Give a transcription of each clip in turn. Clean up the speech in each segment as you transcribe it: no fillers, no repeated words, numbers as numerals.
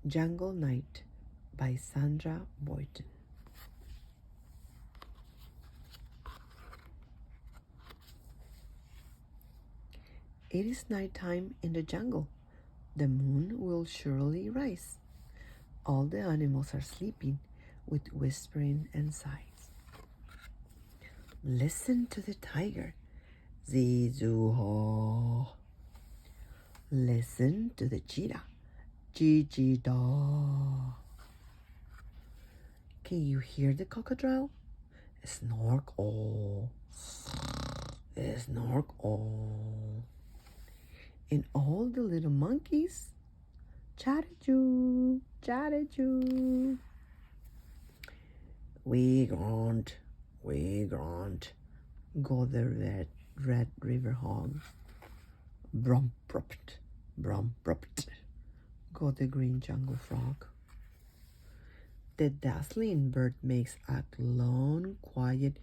Jungle Night by Sandra Boynton. It is nighttime in the jungle. The moon will surely rise. All the animals are sleeping with whispering and sighs. Listen to the tiger, Zizu-ho. Listen to the cheetah, Ji-ji-da. Can you hear the crocodile? Snork-oh, snork-oh. And all the little monkeys, chatter-choo, chatter-choo. We grunt, go the red river hog. Brum-prupt, go the green jungle frog. The dazzling bird makes a long, quiet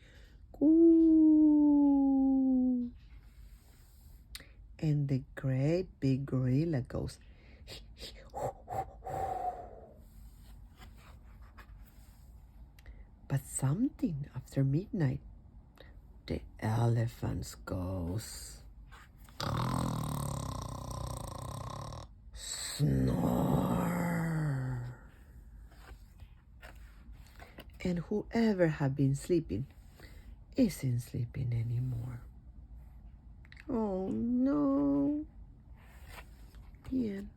coo. And the great big gorilla goes But something after midnight, the elephants goes snore. And whoever had been sleeping isn't sleeping anymore. Oh no. The end.